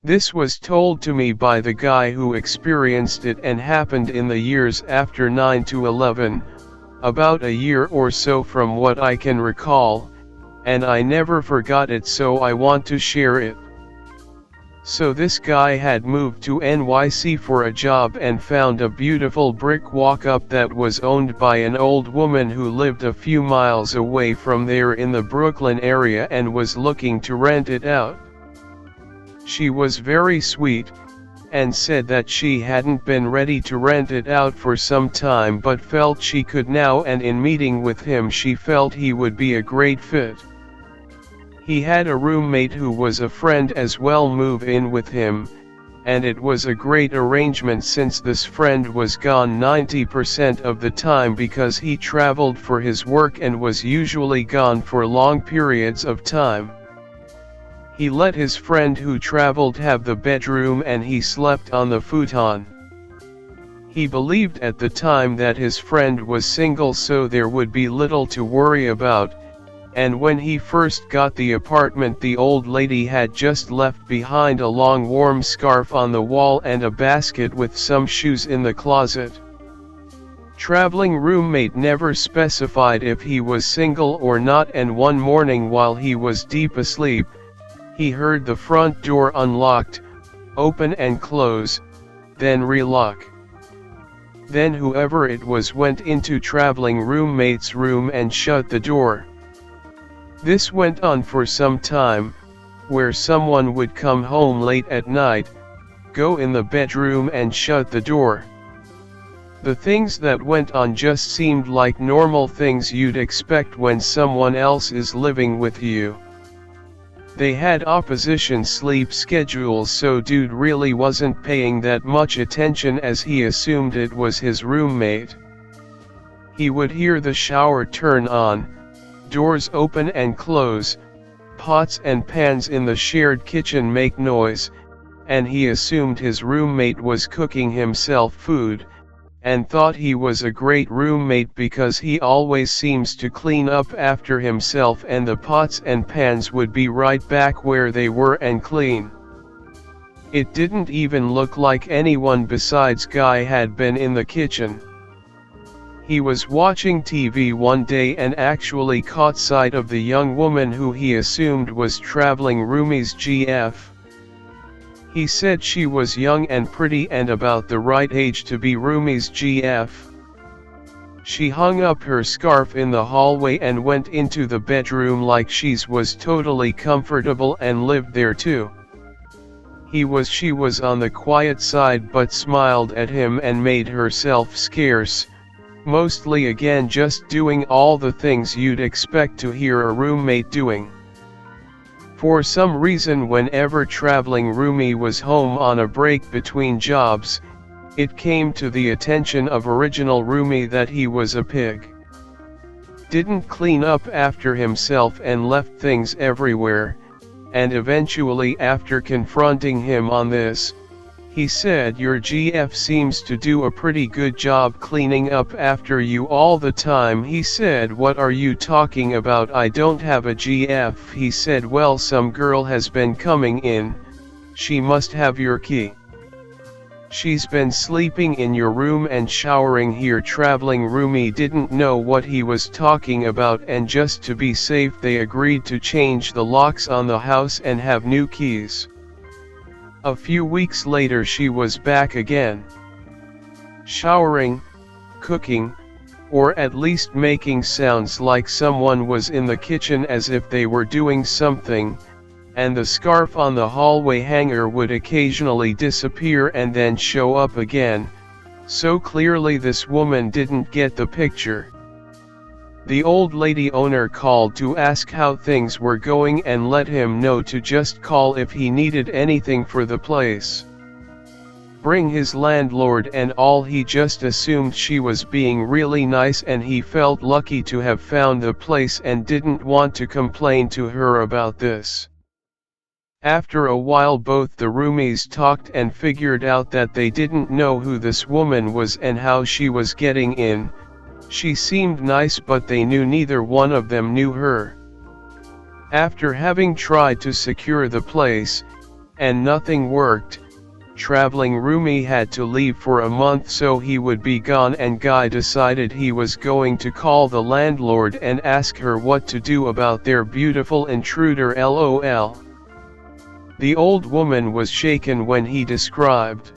This was told to me by the guy who experienced it and happened in the years after 9/11, about a year or so from what I can recall, and I never forgot it, so I want to share it. So this guy had moved to NYC for a job and found a beautiful brick walk-up that was owned by an old woman who lived a few miles away from there in the Brooklyn area and was looking to rent it out. She was very sweet, and said that she hadn't been ready to rent it out for some time but felt she could now, and in meeting with him she felt he would be a great fit. He had a roommate who was a friend as well move in with him, and it was a great arrangement since this friend was gone 90% of the time because he traveled for his work and was usually gone for long periods of time. He let his friend who traveled have the bedroom and he slept on the futon. He believed at the time that his friend was single, so there would be little to worry about. And when he first got the apartment, the old lady had just left behind a long warm scarf on the wall and a basket with some shoes in the closet. Traveling roommate never specified if he was single or not, and one morning while he was deep asleep, he heard the front door unlocked, open and close, then relock. Then whoever it was went into traveling roommate's room and shut the door. This went on for some time, where someone would come home late at night, go in the bedroom and shut the door. The things that went on just seemed like normal things you'd expect when someone else is living with you. They had opposition sleep schedules, so dude really wasn't paying that much attention as he assumed it was his roommate. He would hear the shower turn on, doors open and close, pots and pans in the shared kitchen make noise, and he assumed his roommate was cooking himself food, and thought he was a great roommate because he always seems to clean up after himself and the pots and pans would be right back where they were and clean. It didn't even look like anyone besides Guy had been in the kitchen. He was watching TV one day and actually caught sight of the young woman who he assumed was traveling roomie's GF. He said she was young and pretty and about the right age to be roomie's GF. She hung up her scarf in the hallway and went into the bedroom like she was totally comfortable and lived there too. She was on the quiet side but smiled at him and made herself scarce. Mostly again just doing all the things you'd expect to hear a roommate doing. For some reason whenever traveling roomie was home on a break between jobs, it came to the attention of original roomie that he was a pig. Didn't clean up after himself and left things everywhere, and eventually after confronting him on this, he said, "Your GF seems to do a pretty good job cleaning up after you all the time." He said, "What are you talking about? I don't have a GF." He said, "Well, some girl has been coming in, she must have your key. She's been sleeping in your room and showering here." Traveling roomie didn't know what he was talking about, and just to be safe they agreed to change the locks on the house and have new keys. A few weeks later she was back again. Showering, cooking, or at least making sounds like someone was in the kitchen as if they were doing something, and the scarf on the hallway hanger would occasionally disappear and then show up again, so clearly this woman didn't get the picture. The old lady owner called to ask how things were going and let him know to just call if he needed anything for the place. Bring his landlord and all. He just assumed she was being really nice and he felt lucky to have found the place and didn't want to complain to her about this. After a while both the roomies talked and figured out that they didn't know who this woman was and how she was getting in. She seemed nice but they knew neither one of them knew her. After having tried to secure the place, and nothing worked. Traveling roomie had to leave for a month so he would be gone, and Guy decided he was going to call the landlord and ask her what to do about their beautiful intruder LOL. The old woman was shaken when he described.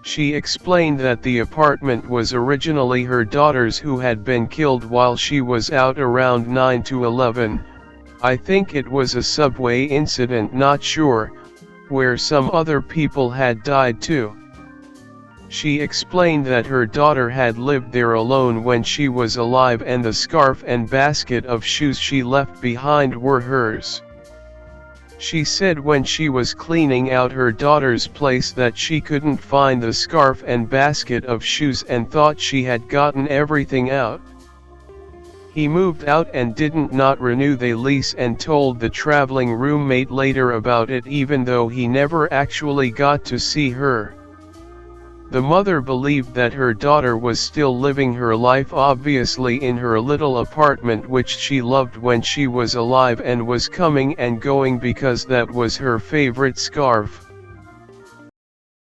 She explained that the apartment was originally her daughter's, who had been killed while she was out around 9 to 11, I think it was a subway incident, not sure, where some other people had died too. She explained that her daughter had lived there alone when she was alive, and the scarf and basket of shoes she left behind were hers. She said when she was cleaning out her daughter's place that she couldn't find the scarf and basket of shoes and thought she had gotten everything out. He moved out and didn't not renew the lease and told the traveling roommate later about it, even though he never actually got to see her. The mother believed that her daughter was still living her life, obviously in her little apartment which she loved when she was alive, and was coming and going because that was her favorite scarf.